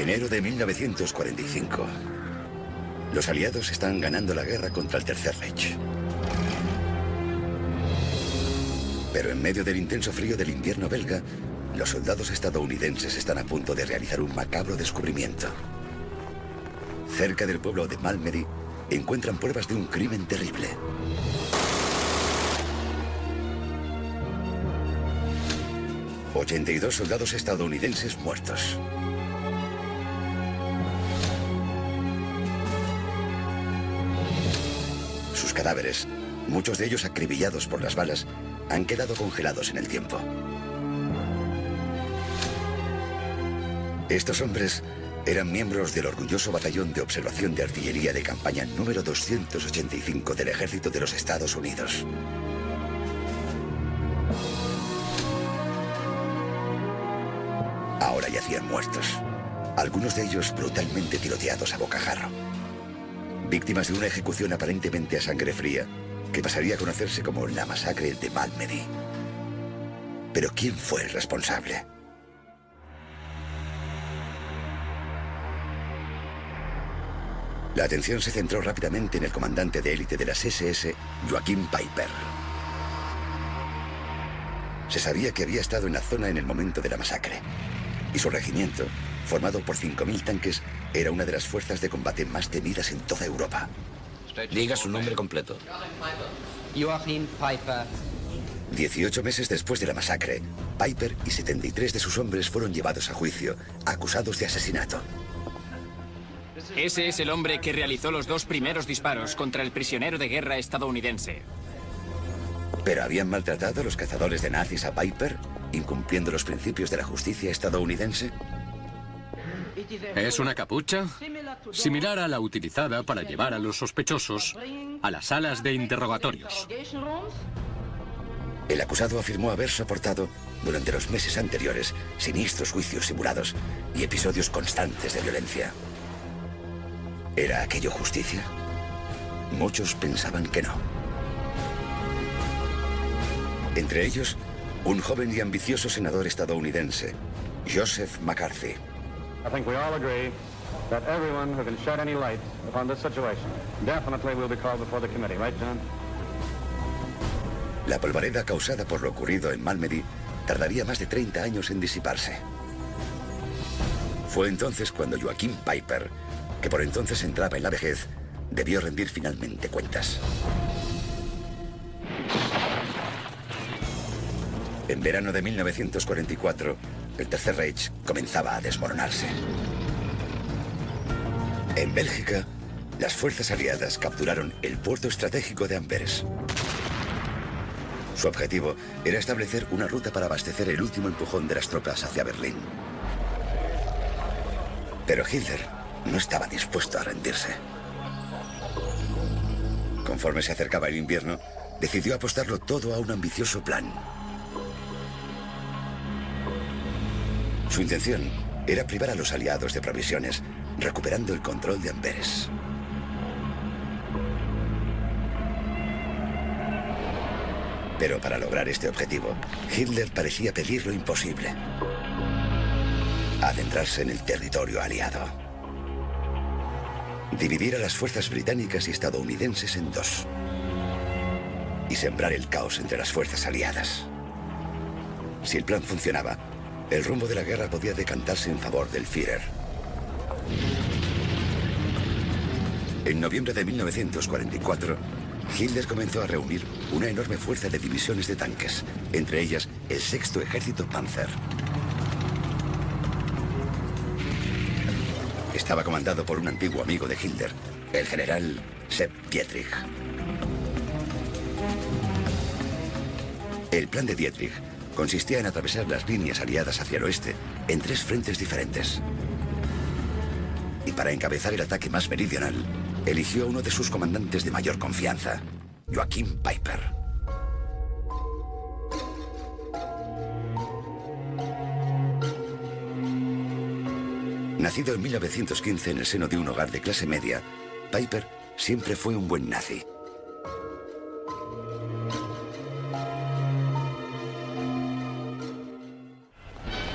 Enero de 1945. Los aliados están ganando la guerra contra el Tercer Reich. Pero en medio del intenso frío del invierno belga, los soldados estadounidenses están a punto de realizar un macabro descubrimiento. Cerca del pueblo de Malmedy encuentran pruebas de un crimen terrible. ...82 soldados estadounidenses muertos. Sus cadáveres, muchos de ellos acribillados por las balas, han quedado congelados en el tiempo. Estos hombres eran miembros del orgulloso batallón de observación de artillería de campaña número 285 del Ejército de los Estados Unidos. Ahora yacían muertos, algunos de ellos brutalmente tiroteados a bocajarro. Víctimas de una ejecución aparentemente a sangre fría, que pasaría a conocerse como la masacre de Malmedy. Pero ¿quién fue el responsable? La atención se centró rápidamente en el comandante de élite de las SS, Joachim Peiper. Se sabía que había estado en la zona en el momento de la masacre, y su regimiento, formado por 5.000 tanques, era una de las fuerzas de combate más temidas en toda Europa. Diga su nombre completo. Joachim Peiper. 18 meses después de la masacre, Peiper y 73 de sus hombres fueron llevados a juicio, acusados de asesinato. Ese es el hombre que realizó los 2 primeros disparos contra el prisionero de guerra estadounidense. ¿Pero habían maltratado a los cazadores de nazis a Peiper, incumpliendo los principios de la justicia estadounidense? Es una capucha similar a la utilizada para llevar a los sospechosos a las salas de interrogatorios. El acusado afirmó haber soportado, durante los meses anteriores, siniestros juicios simulados y episodios constantes de violencia. ¿Era aquello justicia? Muchos pensaban que no. Entre ellos, un joven y ambicioso senador estadounidense, Joseph McCarthy. I think we all agree that everyone who can shed any light upon this situation definitely will be called before the committee, right, John? La polvareda causada por lo ocurrido en Malmedy tardaría más de 30 años en disiparse. Fue entonces cuando Joachim Peiper, que por entonces entraba en la vejez, debió rendir finalmente cuentas. En verano de 1944, el Tercer Reich comenzaba a desmoronarse. En Bélgica, las fuerzas aliadas capturaron el puerto estratégico de Amberes. Su objetivo era establecer una ruta para abastecer el último empujón de las tropas hacia Berlín. Pero Hitler no estaba dispuesto a rendirse. Conforme se acercaba el invierno, decidió apostarlo todo a un ambicioso plan. Su intención era privar a los aliados de provisiones, recuperando el control de Amberes. Pero para lograr este objetivo, Hitler parecía pedir lo imposible: adentrarse en el territorio aliado. Dividir a las fuerzas británicas y estadounidenses en dos. Y sembrar el caos entre las fuerzas aliadas. Si el plan funcionaba, el rumbo de la guerra podía decantarse en favor del Führer. En noviembre de 1944, Hitler comenzó a reunir una enorme fuerza de divisiones de tanques, entre ellas el 6º Ejército Panzer. Estaba comandado por un antiguo amigo de Hitler, el general Sepp Dietrich. El plan de Dietrich consistía en atravesar las líneas aliadas hacia el oeste en 3 frentes diferentes. Y para encabezar el ataque más meridional, eligió a uno de sus comandantes de mayor confianza, Joachim Peiper. Nacido en 1915 en el seno de un hogar de clase media, Peiper siempre fue un buen nazi.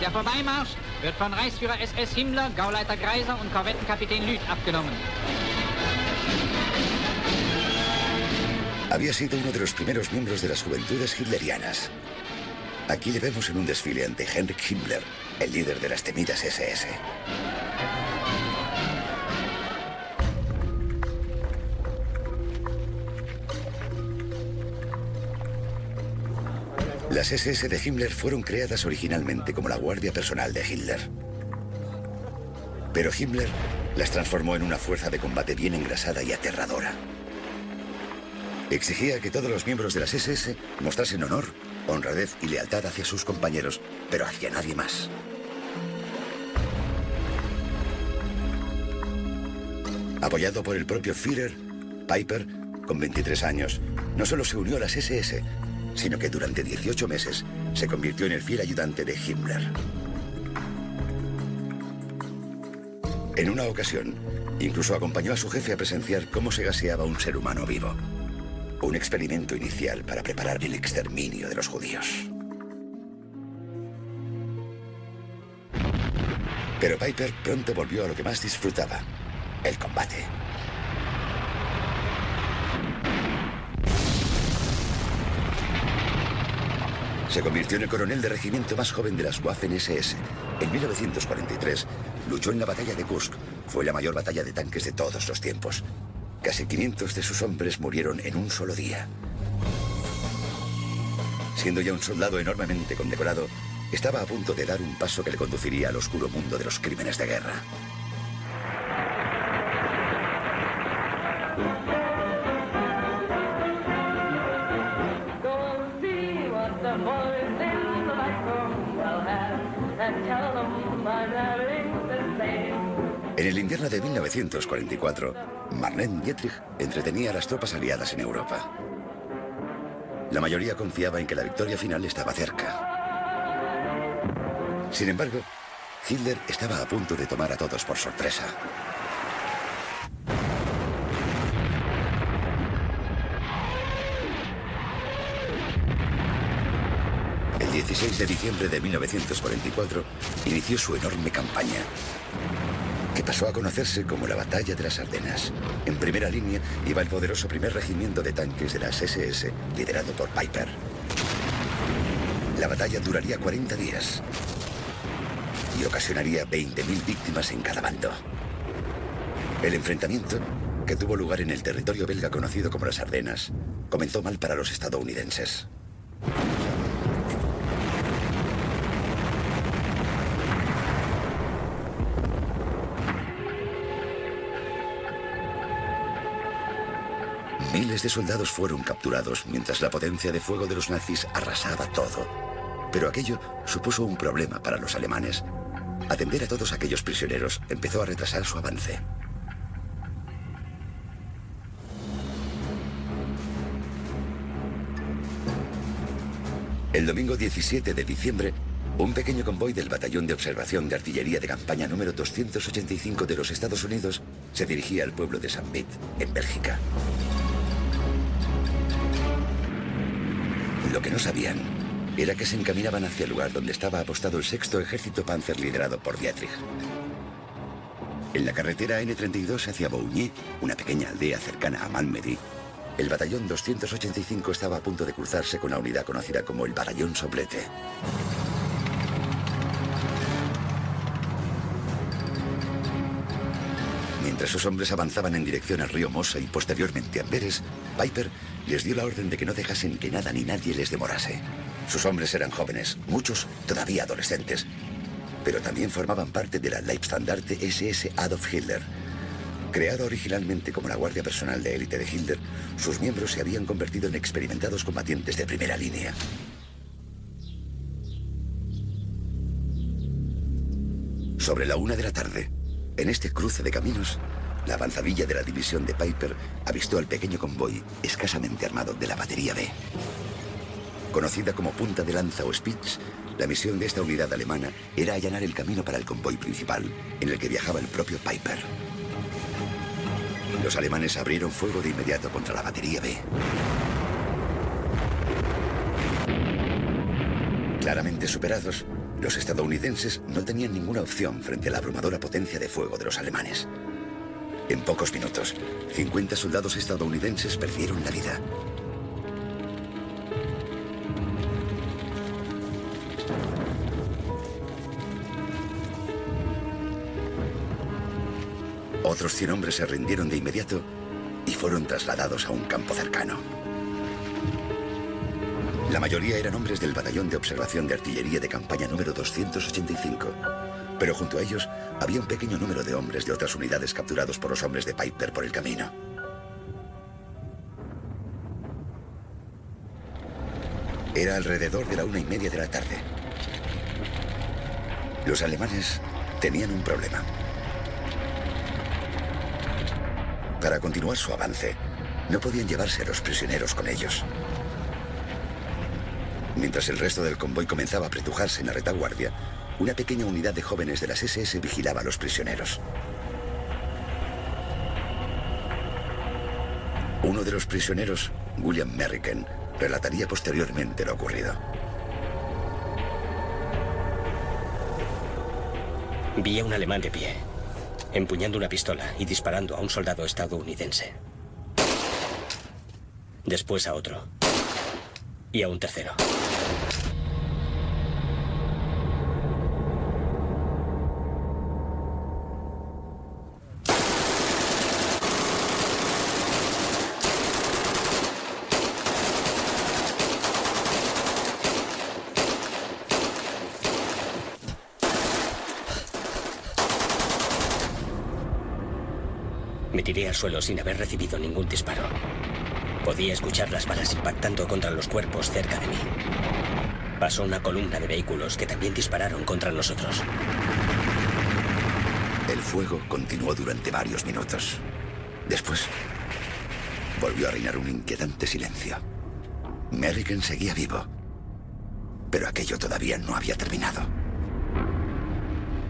Der Vorbeimarsch wird von Reichsführer SS Himmler, Gauleiter Greiser und Korvettenkapitän Lüth abgenommen. Había sido uno de los primeros miembros de las juventudes hitlerianas. Aquí le vemos en un desfile ante Heinrich Himmler, el líder de las temidas SS. Las SS de Himmler fueron creadas originalmente como la guardia personal de Hitler. Pero Himmler las transformó en una fuerza de combate bien engrasada y aterradora. Exigía que todos los miembros de las SS mostrasen honor, honradez y lealtad hacia sus compañeros, pero hacia nadie más. Apoyado por el propio Führer, Piper, con 23 años, no solo se unió a las SS, sino que durante 18 meses se convirtió en el fiel ayudante de Himmler. En una ocasión, incluso acompañó a su jefe a presenciar cómo se gaseaba un ser humano vivo. Un experimento inicial para preparar el exterminio de los judíos. Pero Piper pronto volvió a lo que más disfrutaba, el combate. Se convirtió en el coronel de regimiento más joven de las Waffen-SS. En 1943 luchó en la batalla de Kursk. Fue la mayor batalla de tanques de todos los tiempos. Casi 500 de sus hombres murieron en un solo día. Siendo ya un soldado enormemente condecorado, estaba a punto de dar un paso que le conduciría al oscuro mundo de los crímenes de guerra. En el invierno de 1944, Marlene Dietrich entretenía a las tropas aliadas en Europa. La mayoría confiaba en que la victoria final estaba cerca. Sin embargo, Hitler estaba a punto de tomar a todos por sorpresa. El 16 de diciembre de 1944 inició su enorme campaña, que pasó a conocerse como la Batalla de las Ardenas. En primera línea iba el poderoso primer regimiento de tanques de las SS, liderado por Piper. La batalla duraría 40 días y ocasionaría 20.000 víctimas en cada bando. El enfrentamiento, que tuvo lugar en el territorio belga conocido como las Ardenas, comenzó mal para los estadounidenses. Miles de soldados fueron capturados mientras la potencia de fuego de los nazis arrasaba todo. Pero aquello supuso un problema para los alemanes. Atender a todos aquellos prisioneros empezó a retrasar su avance. El domingo 17 de diciembre, un pequeño convoy del Batallón de Observación de Artillería de Campaña número 285 de los Estados Unidos se dirigía al pueblo de Saint-Vith, en Bélgica. Lo que no sabían era que se encaminaban hacia el lugar donde estaba apostado el 6º Ejército Panzer liderado por Dietrich. En la carretera N32 hacia Bougny, una pequeña aldea cercana a Malmedy, el batallón 285 estaba a punto de cruzarse con la unidad conocida como el Batallón Soplete. Mientras sus hombres avanzaban en dirección al río Mosa y posteriormente a Amberes, Piper les dio la orden de que no dejasen que nada ni nadie les demorase. Sus hombres eran jóvenes, muchos todavía adolescentes, pero también formaban parte de la Leibstandarte SS Adolf Hitler. Creada originalmente como la guardia personal de élite de Hitler, sus miembros se habían convertido en experimentados combatientes de primera línea. Sobre la 1 de la tarde, en este cruce de caminos, la avanzadilla de la división de Piper avistó al pequeño convoy escasamente armado de la batería B. Conocida como punta de lanza o Spitz, la misión de esta unidad alemana era allanar el camino para el convoy principal, en el que viajaba el propio Piper. Los alemanes abrieron fuego de inmediato contra la batería B. Claramente superados, Los estadounidenses no tenían ninguna opción frente a la abrumadora potencia de fuego de los alemanes. En pocos minutos, 50 soldados estadounidenses perdieron la vida. Otros 100 hombres se rindieron de inmediato y fueron trasladados a un campo cercano. La mayoría eran hombres del batallón de observación de artillería de campaña número 285, pero junto a ellos había un pequeño número de hombres de otras unidades capturados por los hombres de Piper por el camino. Era alrededor de la 1:30 de la tarde. Los alemanes tenían un problema. Para continuar su avance, no podían llevarse a los prisioneros con ellos. Mientras el resto del convoy comenzaba a apretujarse en la retaguardia, una pequeña unidad de jóvenes de las SS vigilaba a los prisioneros. Uno de los prisioneros, William Merricken, relataría posteriormente lo ocurrido. Vi a un alemán de pie, empuñando una pistola y disparando a un soldado estadounidense. Después a otro. Y a un tercero. Me tiré al suelo sin haber recibido ningún disparo. Podía escuchar las balas impactando contra los cuerpos cerca de mí. Pasó una columna de vehículos que también dispararon contra nosotros. El fuego continuó durante varios minutos. Después, volvió a reinar un inquietante silencio. Merricken seguía vivo, pero aquello todavía no había terminado.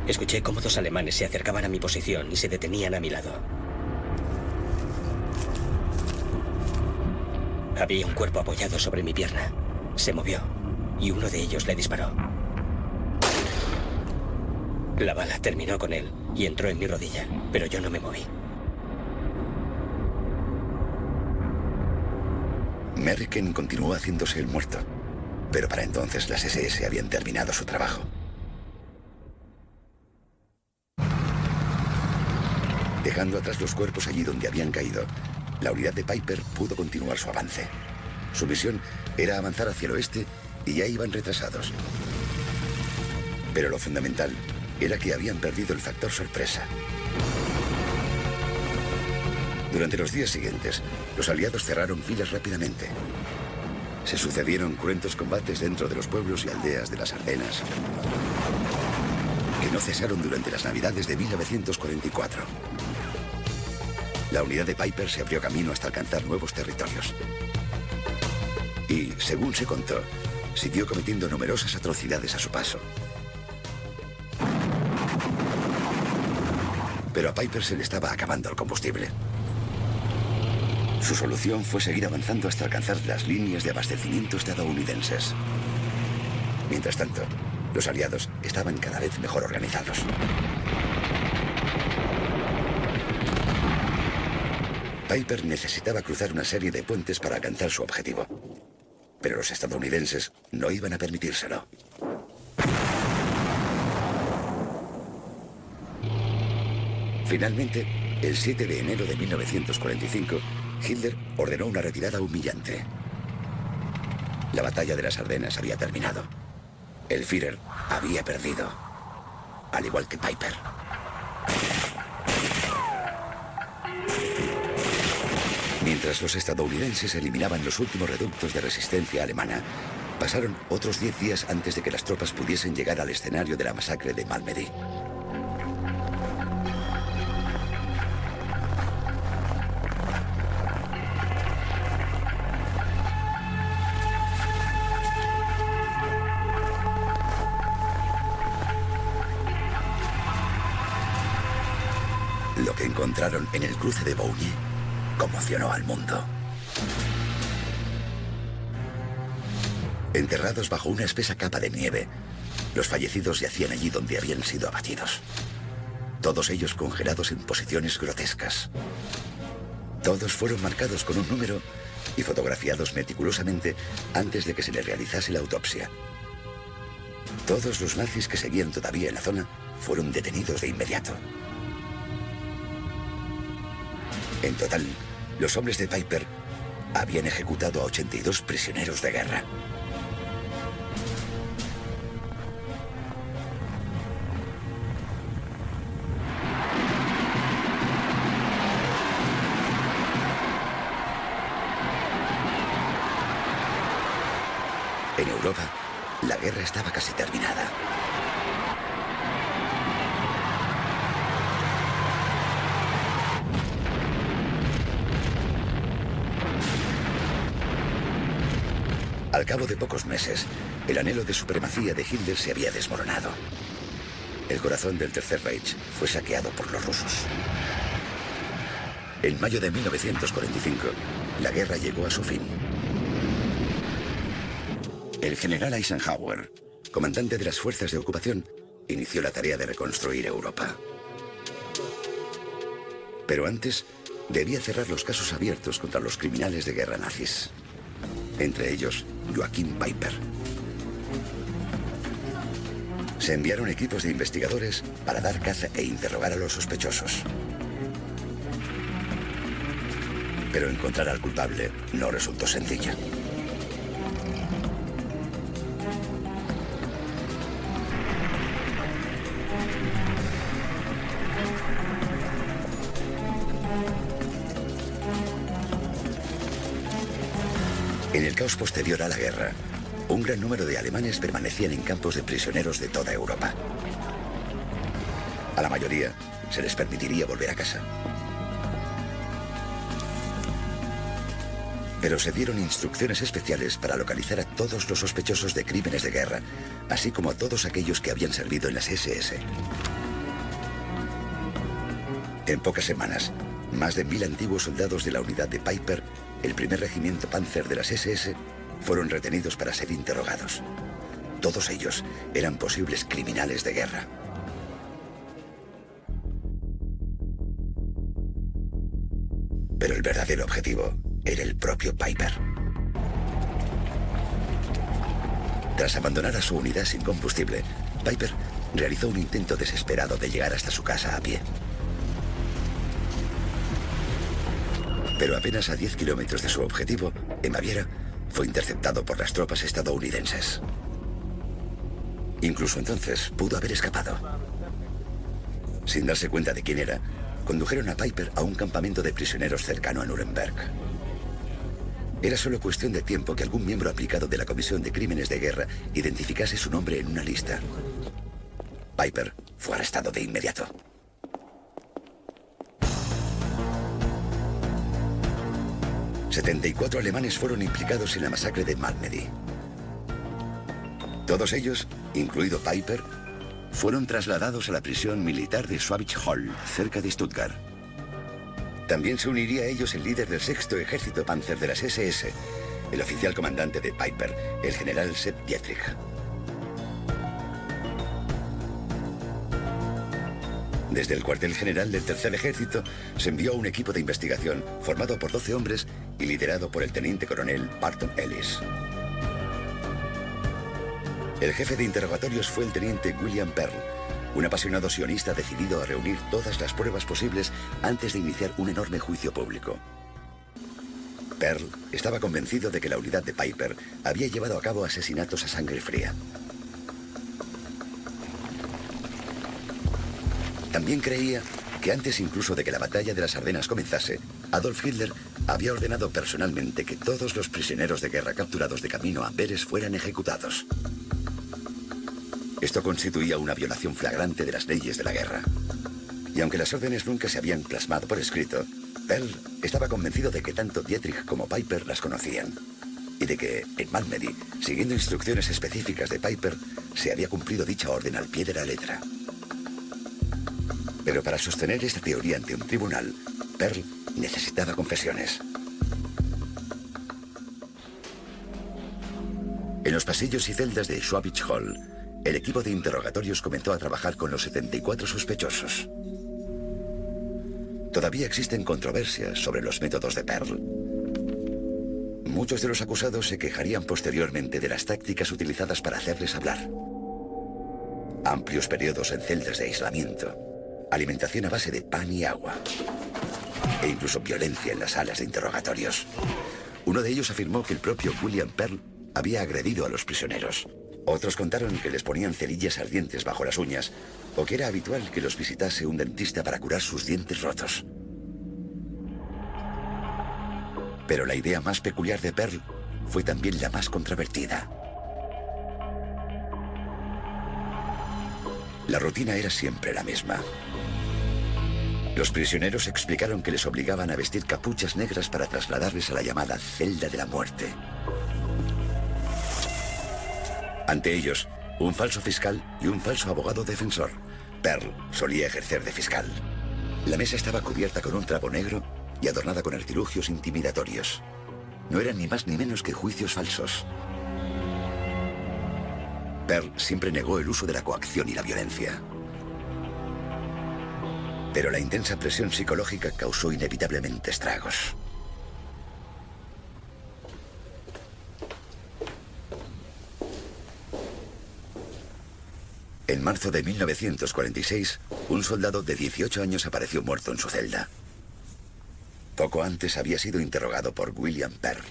Escuché cómo 2 alemanes se acercaban a mi posición y se detenían a mi lado. Había un cuerpo apoyado sobre mi pierna. Se movió y uno de ellos le disparó. La bala terminó con él y entró en mi rodilla, pero yo no me moví. Merricken continuó haciéndose el muerto, pero para entonces las SS habían terminado su trabajo. Dejando atrás los cuerpos allí donde habían caído, la unidad de Piper pudo continuar su avance. Su misión era avanzar hacia el oeste y ya iban retrasados. Pero lo fundamental era que habían perdido el factor sorpresa. Durante los días siguientes, los aliados cerraron filas rápidamente. Se sucedieron cruentos combates dentro de los pueblos y aldeas de las Ardenas, que no cesaron durante las Navidades de 1944. La unidad de Piper se abrió camino hasta alcanzar nuevos territorios. Y, según se contó, siguió cometiendo numerosas atrocidades a su paso. Pero a Piper se le estaba acabando el combustible. Su solución fue seguir avanzando hasta alcanzar las líneas de abastecimiento estadounidenses. Mientras tanto, los aliados estaban cada vez mejor organizados. Piper necesitaba cruzar una serie de puentes para alcanzar su objetivo. Pero los estadounidenses no iban a permitírselo. Finalmente, el 7 de enero de 1945, Hitler ordenó una retirada humillante. La batalla de las Ardenas había terminado. El Führer había perdido, al igual que Piper. Mientras los estadounidenses eliminaban los últimos reductos de resistencia alemana, pasaron otros 10 días antes de que las tropas pudiesen llegar al escenario de la masacre de Malmedy. Lo que encontraron en el cruce de Bougny conmocionó al mundo. Enterrados bajo una espesa capa de nieve, Los fallecidos yacían allí donde habían sido abatidos. Todos ellos congelados en posiciones grotescas. Todos fueron marcados con un número y fotografiados meticulosamente antes de que se les realizase la autopsia. Todos los nazis que seguían todavía en la zona fueron detenidos de inmediato. En total, los hombres de Piper habían ejecutado a 82 prisioneros de guerra. En Europa, la guerra estaba casi terminada. Al cabo de pocos meses, el anhelo de supremacía de Hitler se había desmoronado. El corazón del Tercer Reich fue saqueado por los rusos. En mayo de 1945, la guerra llegó a su fin. El general Eisenhower, comandante de las fuerzas de ocupación, inició la tarea de reconstruir Europa. Pero antes, debía cerrar los casos abiertos contra los criminales de guerra nazis. Entre ellos, Joachim Piper. Se enviaron equipos de investigadores para dar caza e interrogar a los sospechosos. Pero encontrar al culpable no resultó sencillo. En el caos posterior a la guerra, un gran número de alemanes permanecían en campos de prisioneros de toda Europa. A la mayoría se les permitiría volver a casa. Pero se dieron instrucciones especiales para localizar a todos los sospechosos de crímenes de guerra, así como a todos aquellos que habían servido en las SS. En pocas semanas, más de 1000 antiguos soldados de la unidad de Piper, el primer regimiento Panzer de las SS, fueron retenidos para ser interrogados. Todos ellos eran posibles criminales de guerra. Pero el verdadero objetivo era el propio Piper. Tras abandonar a su unidad sin combustible, Piper realizó un intento desesperado de llegar hasta su casa a pie. Pero apenas a 10 kilómetros de su objetivo, en Baviera, fue interceptado por las tropas estadounidenses. Incluso entonces pudo haber escapado. Sin darse cuenta de quién era, condujeron a Piper a un campamento de prisioneros cercano a Nuremberg. Era solo cuestión de tiempo que algún miembro aplicado de la Comisión de Crímenes de Guerra identificase su nombre en una lista. Piper fue arrestado de inmediato. ...74 alemanes fueron implicados en la masacre de Malmedy. Todos ellos, incluido Piper, fueron trasladados a la prisión militar de Schwabich Hall, cerca de Stuttgart. También se uniría a ellos el líder del 6º Ejército Panzer de las SS, el oficial comandante de Piper, el general Sepp Dietrich. Desde el cuartel general del Tercer Ejército se envió un equipo de investigación formado por 12 hombres y liderado por el teniente coronel Barton Ellis. El jefe de interrogatorios fue el teniente William Pearl, un apasionado sionista decidido a reunir todas las pruebas posibles antes de iniciar un enorme juicio público. Pearl estaba convencido de que la unidad de Piper había llevado a cabo asesinatos a sangre fría. También creía que antes incluso de que la batalla de las Ardenas comenzase, Adolf Hitler había ordenado personalmente que todos los prisioneros de guerra capturados de camino a Amberes fueran ejecutados. Esto constituía una violación flagrante de las leyes de la guerra. Y aunque las órdenes nunca se habían plasmado por escrito, Pearl estaba convencido de que tanto Dietrich como Piper las conocían. Y de que, en Malmedy, siguiendo instrucciones específicas de Piper, se había cumplido dicha orden al pie de la letra. Pero para sostener esta teoría ante un tribunal, Pearl necesitaba confesiones. En los pasillos y celdas de Schwabich Hall, el equipo de interrogatorios comenzó a trabajar con los 74 sospechosos. Todavía existen controversias sobre los métodos de Pearl. Muchos de los acusados se quejarían posteriormente de las tácticas utilizadas para hacerles hablar. Amplios periodos en celdas de aislamiento, alimentación a base de pan y agua, e incluso violencia en las salas de interrogatorios. Uno de ellos afirmó que el propio William Pearl había agredido a los prisioneros. Otros contaron que les ponían cerillas ardientes bajo las uñas o que era habitual que los visitase un dentista para curar sus dientes rotos. Pero la idea más peculiar de Pearl fue también la más controvertida. La rutina era siempre la misma. Los prisioneros explicaron que les obligaban a vestir capuchas negras para trasladarles a la llamada celda de la muerte. Ante ellos, un falso fiscal y un falso abogado defensor. Pearl solía ejercer de fiscal. La mesa estaba cubierta con un trapo negro y adornada con artilugios intimidatorios. No eran ni más ni menos que juicios falsos. Pearl siempre negó el uso de la coacción y la violencia. Pero la intensa presión psicológica causó inevitablemente estragos. En marzo de 1946, un soldado de 18 años apareció muerto en su celda. Poco antes había sido interrogado por William Pearl.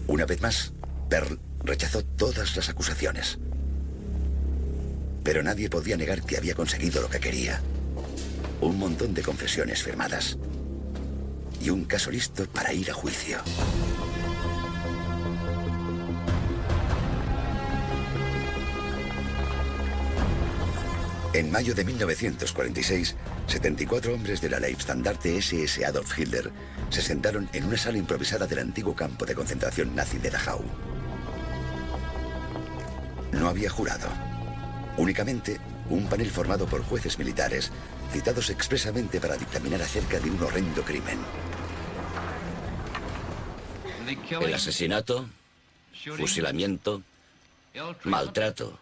Una vez más, Pearl rechazó todas las acusaciones. Pero nadie podía negar que había conseguido lo que quería. Un montón de confesiones firmadas. Y un caso listo para ir a juicio. En mayo de 1946, 74 hombres de la Leibstandarte SS Adolf Hitler se sentaron en una sala improvisada del antiguo campo de concentración nazi de Dachau. No había jurado. Únicamente un panel formado por jueces militares, citados expresamente para dictaminar acerca de un horrendo crimen. El asesinato, fusilamiento, maltrato,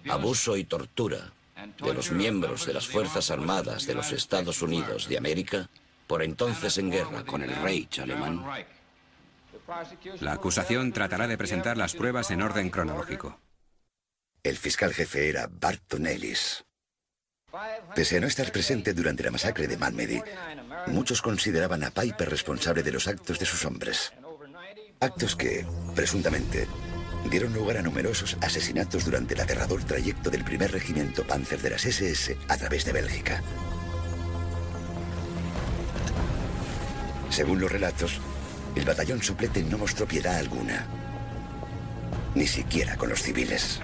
abuso y tortura de los miembros de las Fuerzas Armadas de los Estados Unidos de América, por entonces en guerra con el Reich alemán. La acusación tratará de presentar las pruebas en orden cronológico. El fiscal jefe era Barton Ellis. Pese a no estar presente durante la masacre de Malmedy, muchos consideraban a Piper responsable de los actos de sus hombres. Actos que, presuntamente, dieron lugar a numerosos asesinatos durante el aterrador trayecto del primer regimiento Panzer de las SS a través de Bélgica. Según los relatos, el batallón suplete no mostró piedad alguna, ni siquiera con los civiles.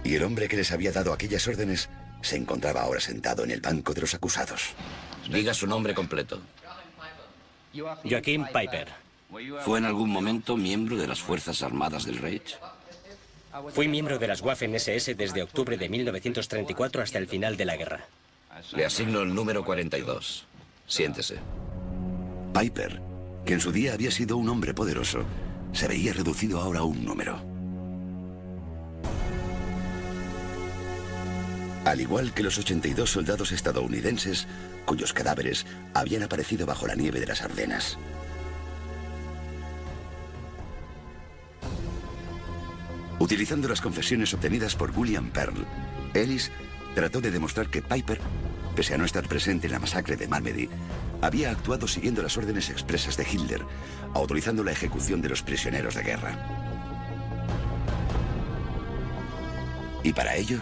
Y el hombre que les había dado aquellas órdenes se encontraba ahora sentado en el banco de los acusados. Diga su nombre completo. Joachim Piper. ¿Fue en algún momento miembro de las Fuerzas Armadas del Reich? Fui miembro de las Waffen-SS desde octubre de 1934 hasta el final de la guerra. Le asigno el número 42. Siéntese. Piper, que en su día había sido un hombre poderoso, se veía reducido ahora a un número. Al igual que los 82 soldados estadounidenses, cuyos cadáveres habían aparecido bajo la nieve de las Ardenas. Utilizando las confesiones obtenidas por William Pearl, Ellis trató de demostrar que Piper, pese a no estar presente en la masacre de Malmedy, había actuado siguiendo las órdenes expresas de Hitler, autorizando la ejecución de los prisioneros de guerra. Y para ello,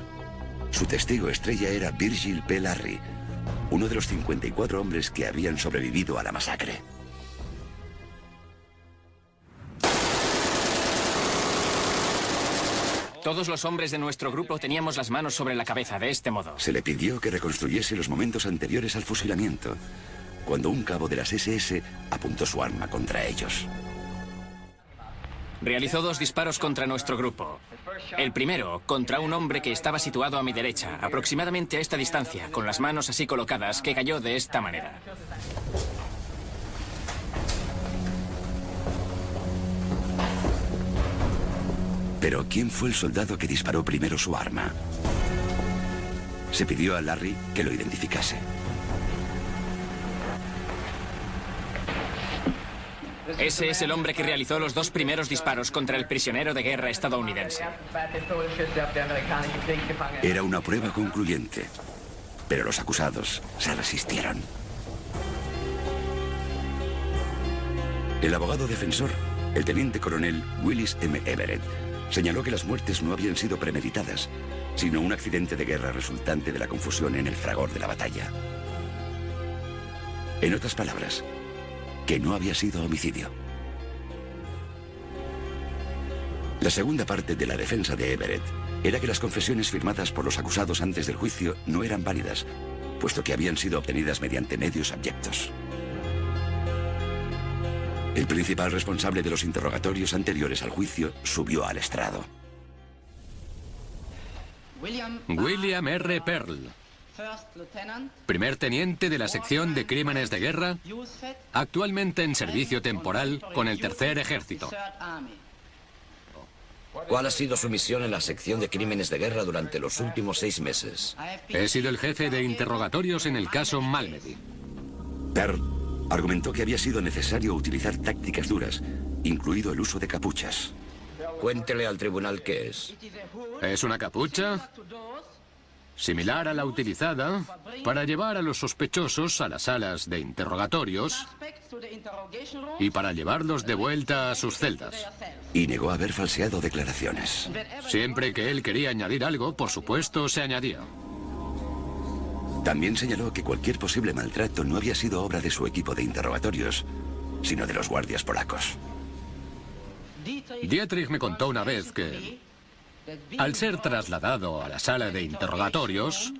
su testigo estrella era Virgil P. Larry, uno de los 54 hombres que habían sobrevivido a la masacre. Todos los hombres de nuestro grupo teníamos las manos sobre la cabeza, de este modo. Se le pidió que reconstruyese los momentos anteriores al fusilamiento, cuando un cabo de las SS apuntó su arma contra ellos. Realizó 2 disparos contra nuestro grupo. El primero, contra un hombre que estaba situado a mi derecha, aproximadamente a esta distancia, con las manos así colocadas, que cayó de esta manera. Pero ¿quién fue el soldado que disparó primero su arma? Se pidió a Larry que lo identificase. Ese es el hombre que realizó los 2 primeros disparos contra el prisionero de guerra estadounidense. Era una prueba concluyente, pero los acusados se resistieron. El abogado defensor, el teniente coronel Willis M. Everett, señaló que las muertes no habían sido premeditadas, sino un accidente de guerra resultante de la confusión en el fragor de la batalla. En otras palabras, que no había sido homicidio. La segunda parte de la defensa de Everett era que las confesiones firmadas por los acusados antes del juicio no eran válidas, puesto que habían sido obtenidas mediante medios abyectos. El principal responsable de los interrogatorios anteriores al juicio subió al estrado. William R. Pearl, primer teniente de la sección de crímenes de guerra, actualmente en servicio temporal con el Tercer Ejército. ¿Cuál ha sido su misión en la sección de crímenes de guerra durante los últimos 6 meses? He sido el jefe de interrogatorios en el caso Malmedy. Pearl argumentó que había sido necesario utilizar tácticas duras, incluido el uso de capuchas. Cuéntele al tribunal qué es. Es una capucha similar a la utilizada para llevar a los sospechosos a las salas de interrogatorios y para llevarlos de vuelta a sus celdas. Y negó haber falseado declaraciones. Siempre que él quería añadir algo, por supuesto, se añadía. También señaló que cualquier posible maltrato no había sido obra de su equipo de interrogatorios, sino de los guardias polacos. Dietrich me contó una vez que, al ser trasladado a la sala de interrogatorios,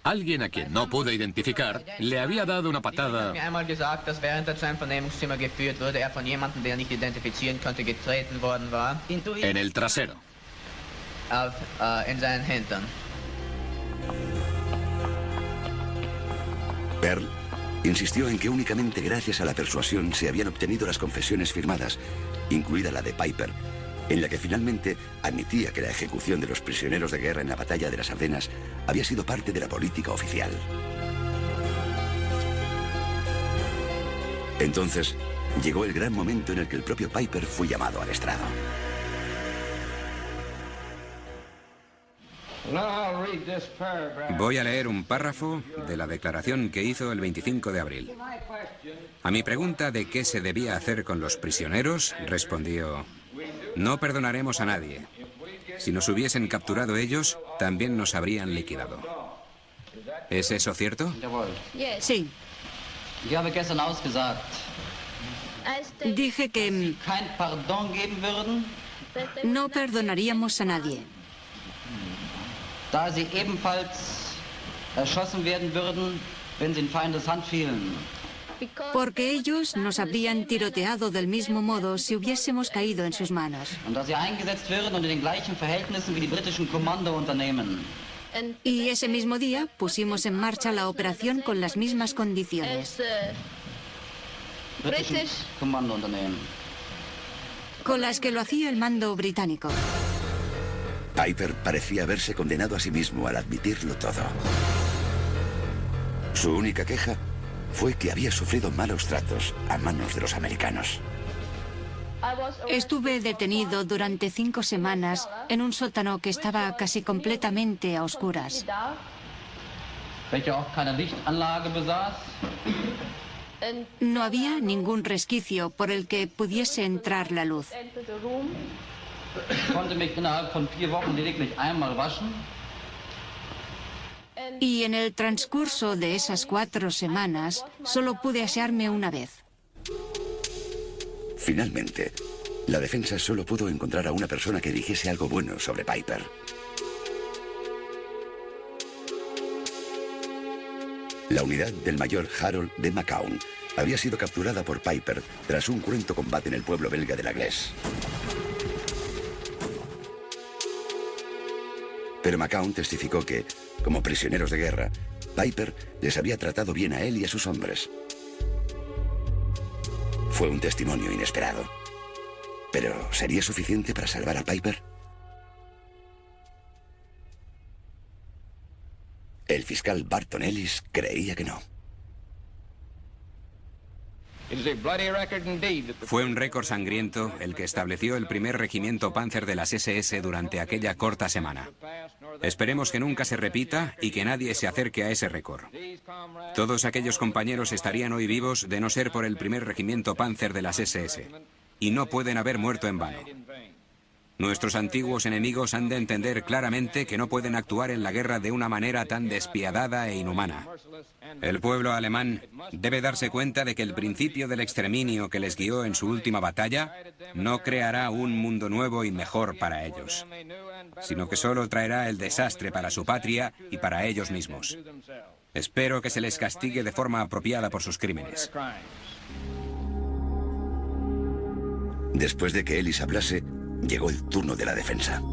alguien a quien no pude identificar le había dado una patada en el trasero. Pearl insistió en que únicamente gracias a la persuasión se habían obtenido las confesiones firmadas, incluida la de Piper, en la que finalmente admitía que la ejecución de los prisioneros de guerra en la batalla de las Ardenas había sido parte de la política oficial. Entonces, llegó el gran momento en el que el propio Piper fue llamado al estrado. Voy a leer un párrafo de la declaración que hizo el 25 de abril. A mi pregunta de qué se debía hacer con los prisioneros, respondió: no perdonaremos a nadie. Si nos hubiesen capturado ellos, también nos habrían liquidado. ¿Es eso cierto? Sí. Dije que no perdonaríamos a nadie. Porque ellos nos habrían tiroteado del mismo modo si hubiésemos caído en sus manos. Y ese mismo día pusimos en marcha la operación con las mismas condiciones. Con las que lo hacía el mando británico. Piper parecía haberse condenado a sí mismo al admitirlo todo. Su única queja fue que había sufrido malos tratos a manos de los americanos. Estuve detenido durante 5 semanas en un sótano que estaba casi completamente a oscuras. No había ningún resquicio por el que pudiese entrar la luz. Y en el transcurso de esas 4 semanas, solo pude asearme una vez. Finalmente, la defensa solo pudo encontrar a una persona que dijese algo bueno sobre Piper. La unidad del mayor Harold D. McCown había sido capturada por Piper tras un cruento combate en el pueblo belga de La Glesse. Pero McCown testificó que, como prisioneros de guerra, Piper les había tratado bien a él y a sus hombres. Fue un testimonio inesperado. ¿Pero sería suficiente para salvar a Piper? El fiscal Barton Ellis creía que no. Fue un récord sangriento el que estableció el primer regimiento Panzer de las SS durante aquella corta semana. Esperemos que nunca se repita y que nadie se acerque a ese récord. Todos aquellos compañeros estarían hoy vivos de no ser por el primer regimiento Panzer de las SS. Y no pueden haber muerto en vano. Nuestros antiguos enemigos han de entender claramente que no pueden actuar en la guerra de una manera tan despiadada e inhumana. El pueblo alemán debe darse cuenta de que el principio del exterminio que les guió en su última batalla no creará un mundo nuevo y mejor para ellos, sino que solo traerá el desastre para su patria y para ellos mismos. Espero que se les castigue de forma apropiada por sus crímenes. Después de que Ellis hablase, llegó el turno de la defensa.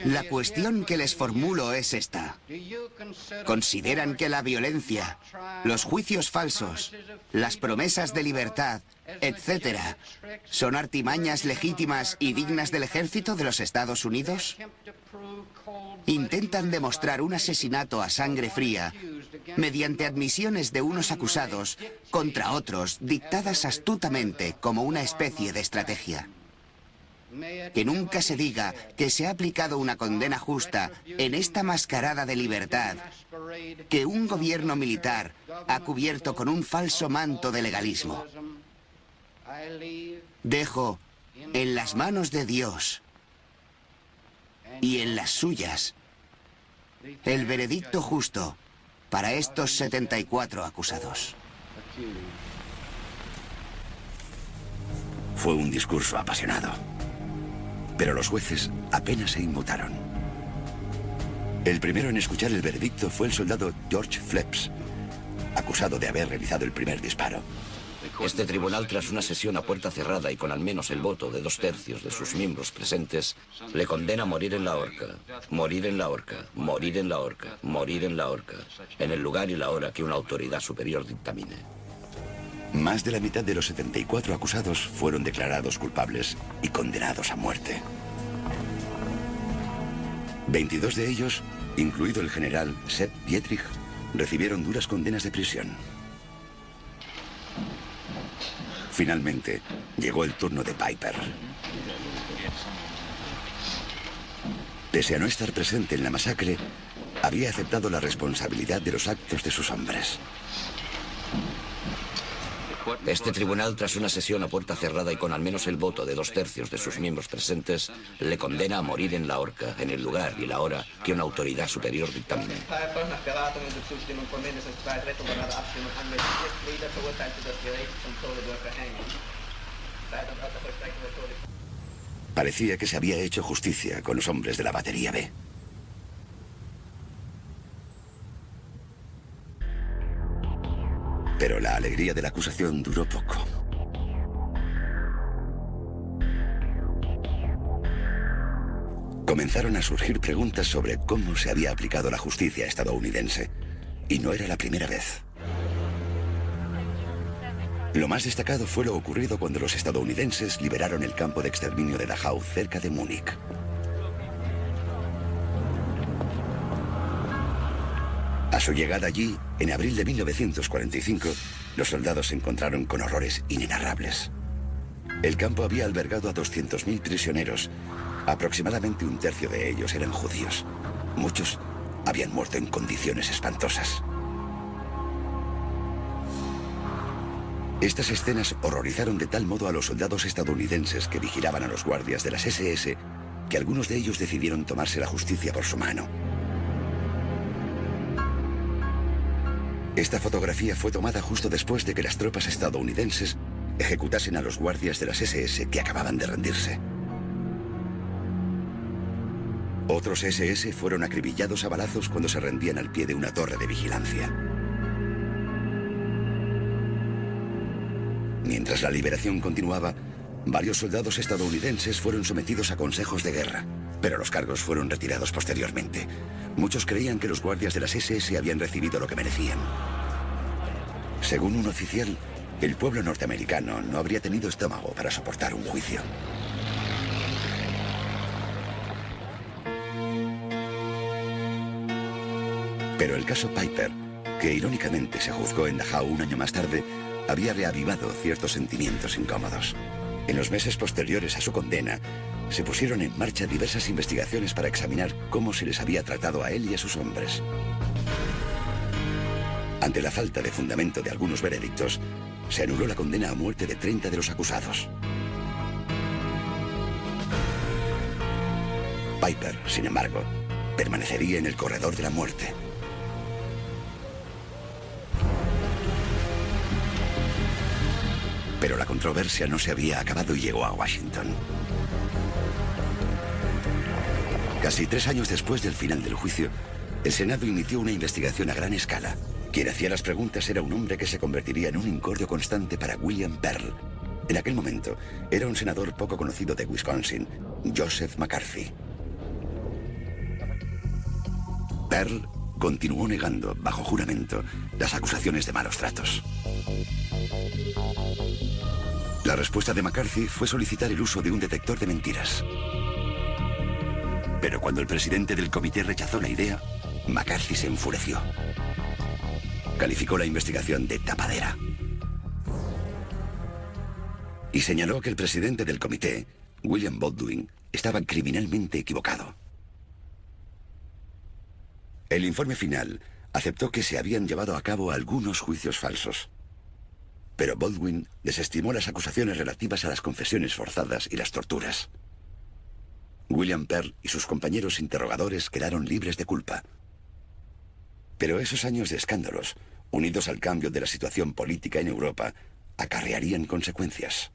La cuestión que les formulo es esta. ¿Consideran que la violencia, los juicios falsos, las promesas de libertad, etcétera, son artimañas legítimas y dignas del ejército de los Estados Unidos? Intentan demostrar un asesinato a sangre fría mediante admisiones de unos acusados contra otros dictadas astutamente como una especie de estrategia. Que nunca se diga que se ha aplicado una condena justa en esta mascarada de libertad, que un gobierno militar ha cubierto con un falso manto de legalismo. Dejo en las manos de Dios y en las suyas el veredicto justo para estos 74 acusados. Fue un discurso apasionado, pero los jueces apenas se inmutaron. El primero en escuchar el veredicto fue el soldado George Phillips, acusado de haber realizado el primer disparo. Este tribunal, tras una sesión a puerta cerrada y con al menos el voto de 2/3 de sus miembros presentes, le condena a morir en la horca, morir en la horca, morir en la horca, morir en la horca, en el lugar y la hora que una autoridad superior dictamine. Más de la mitad de los 74 acusados fueron declarados culpables y condenados a muerte. 22 de ellos, incluido el general Sepp Dietrich, recibieron duras condenas de prisión. Finalmente, llegó el turno de Piper. Pese a no estar presente en la masacre, había aceptado la responsabilidad de los actos de sus hombres. Este tribunal, tras una sesión a puerta cerrada y con al menos el voto de 2/3 de sus miembros presentes, le condena a morir en la horca, en el lugar y la hora que una autoridad superior dictamine. Parecía que se había hecho justicia con los hombres de la batería B. Pero la alegría de la acusación duró poco. Comenzaron a surgir preguntas sobre cómo se había aplicado la justicia estadounidense. Y no era la primera vez. Lo más destacado fue lo ocurrido cuando los estadounidenses liberaron el campo de exterminio de Dachau, cerca de Múnich. A su llegada allí, en abril de 1945, los soldados se encontraron con horrores inenarrables. El campo había albergado a 200.000 prisioneros. Aproximadamente 1/3 de ellos eran judíos. Muchos habían muerto en condiciones espantosas. Estas escenas horrorizaron de tal modo a los soldados estadounidenses que vigilaban a los guardias de las SS que algunos de ellos decidieron tomarse la justicia por su mano. Esta fotografía fue tomada justo después de que las tropas estadounidenses ejecutasen a los guardias de las SS que acababan de rendirse. Otros SS fueron acribillados a balazos cuando se rendían al pie de una torre de vigilancia. Mientras la liberación continuaba, varios soldados estadounidenses fueron sometidos a consejos de guerra, pero los cargos fueron retirados posteriormente. Muchos creían que los guardias de las SS habían recibido lo que merecían. Según un oficial, el pueblo norteamericano no habría tenido estómago para soportar un juicio. Pero el caso Piper, que irónicamente se juzgó en Dachau un año más tarde, había reavivado ciertos sentimientos incómodos. En los meses posteriores a su condena, se pusieron en marcha diversas investigaciones para examinar cómo se les había tratado a él y a sus hombres. Ante la falta de fundamento de algunos veredictos, se anuló la condena a muerte de 30 de los acusados. Piper, sin embargo, permanecería en el corredor de la muerte. Pero la controversia no se había acabado y llegó a Washington. Casi 3 años después del final del juicio, el Senado inició una investigación a gran escala. Quien hacía las preguntas era un hombre que se convertiría en un incordio constante para William Pearl. En aquel momento, era un senador poco conocido de Wisconsin, Joseph McCarthy. Pearl continuó negando, bajo juramento, las acusaciones de malos tratos. La respuesta de McCarthy fue solicitar el uso de un detector de mentiras. Pero cuando el presidente del comité rechazó la idea, McCarthy se enfureció. Calificó la investigación de tapadera. Y señaló que el presidente del comité, William Baldwin, estaba criminalmente equivocado. El informe final aceptó que se habían llevado a cabo algunos juicios falsos. Pero Baldwin desestimó las acusaciones relativas a las confesiones forzadas y las torturas. William Pearl y sus compañeros interrogadores quedaron libres de culpa. Pero esos años de escándalos, unidos al cambio de la situación política en Europa, acarrearían consecuencias.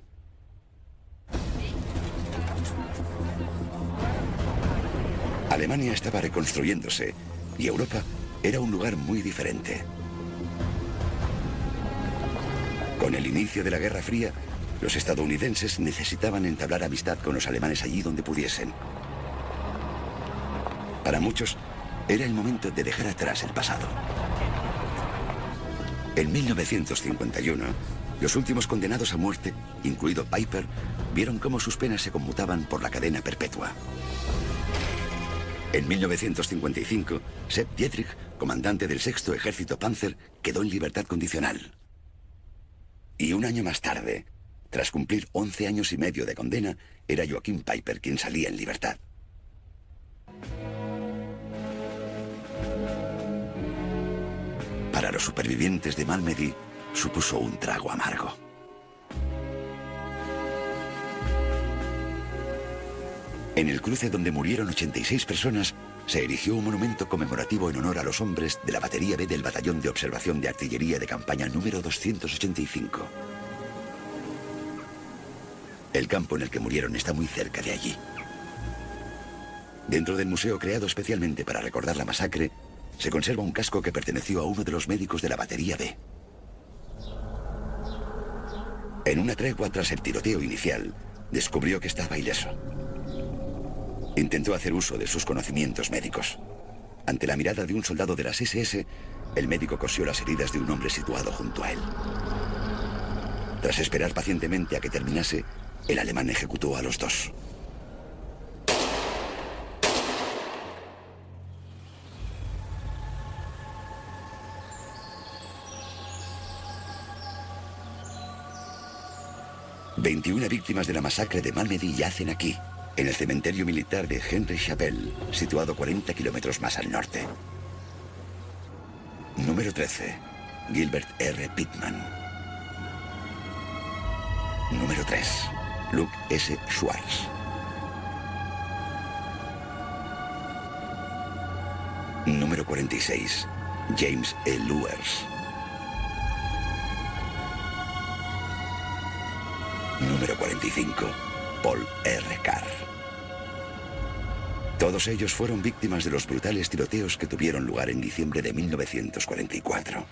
Alemania estaba reconstruyéndose y Europa era un lugar muy diferente. Con el inicio de la Guerra Fría, los estadounidenses necesitaban entablar amistad con los alemanes allí donde pudiesen. Para muchos, era el momento de dejar atrás el pasado. En 1951, los últimos condenados a muerte, incluido Piper, vieron cómo sus penas se conmutaban por la cadena perpetua. En 1955, Sepp Dietrich, comandante del 6º Ejército Panzer, quedó en libertad condicional. Y un año más tarde, tras cumplir 11 años y medio de condena, era Joachim Piper quien salía en libertad. Para los supervivientes de Malmedy, supuso un trago amargo. En el cruce donde murieron 86 personas, se erigió un monumento conmemorativo en honor a los hombres de la Batería B del Batallón de Observación de Artillería de Campaña número 285. El campo en el que murieron está muy cerca de allí. Dentro del museo creado especialmente para recordar la masacre, se conserva un casco que perteneció a uno de los médicos de la Batería B. En una tregua tras el tiroteo inicial, descubrió que estaba ileso. Intentó hacer uso de sus conocimientos médicos. Ante la mirada de un soldado de las SS, el médico cosió las heridas de un hombre situado junto a él. Tras esperar pacientemente a que terminase, el alemán ejecutó a los dos. ...21 víctimas de la masacre de Malmedy yacen aquí, en el cementerio militar de Henry Chapelle, situado 40 kilómetros más al norte. Número 13. Gilbert R. Pittman. Número 3. Luke S. Schwartz. Número 46. James E. Luers. Número 45. Paul R. Carr. Todos ellos fueron víctimas de los brutales tiroteos que tuvieron lugar en diciembre de 1944.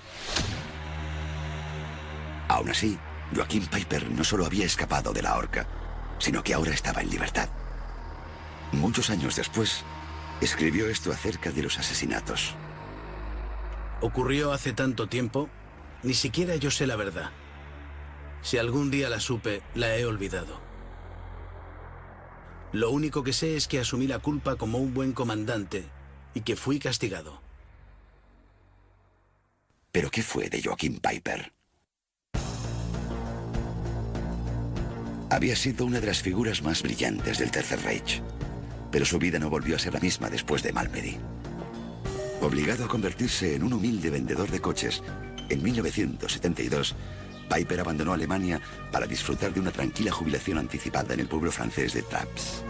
Aún así, Joachim Piper no solo había escapado de la horca, sino que ahora estaba en libertad. Muchos años después, escribió esto acerca de los asesinatos. Ocurrió hace tanto tiempo, ni siquiera yo sé la verdad. Si algún día la supe, la he olvidado. Lo único que sé es que asumí la culpa como un buen comandante y que fui castigado. ¿Pero qué fue de Joachim Peiper? Había sido una de las figuras más brillantes del Tercer Reich, pero su vida no volvió a ser la misma después de Malmedy. Obligado a convertirse en un humilde vendedor de coches, en 1972, Peiper abandonó Alemania para disfrutar de una tranquila jubilación anticipada en el pueblo francés de Trappes.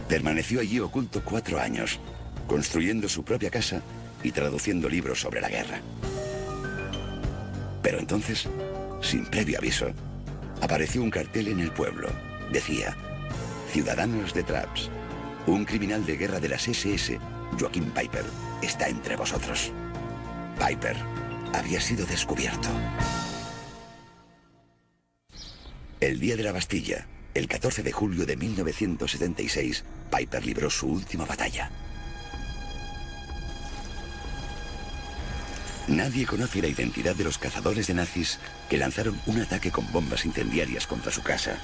Permaneció allí oculto 4 años, construyendo su propia casa y traduciendo libros sobre la guerra. Pero entonces, sin previo aviso, apareció un cartel en el pueblo. Decía: ciudadanos de Trappes, un criminal de guerra de las SS, Joachim Peiper, está entre vosotros. Peiper había sido descubierto. El día de la Bastilla, el 14 de julio de 1976, Peiper libró su última batalla. Nadie conoce la identidad de los cazadores de nazis que lanzaron un ataque con bombas incendiarias contra su casa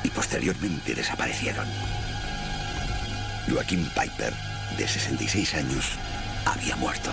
y posteriormente desaparecieron. Joachim Peiper, de 66 años, había muerto.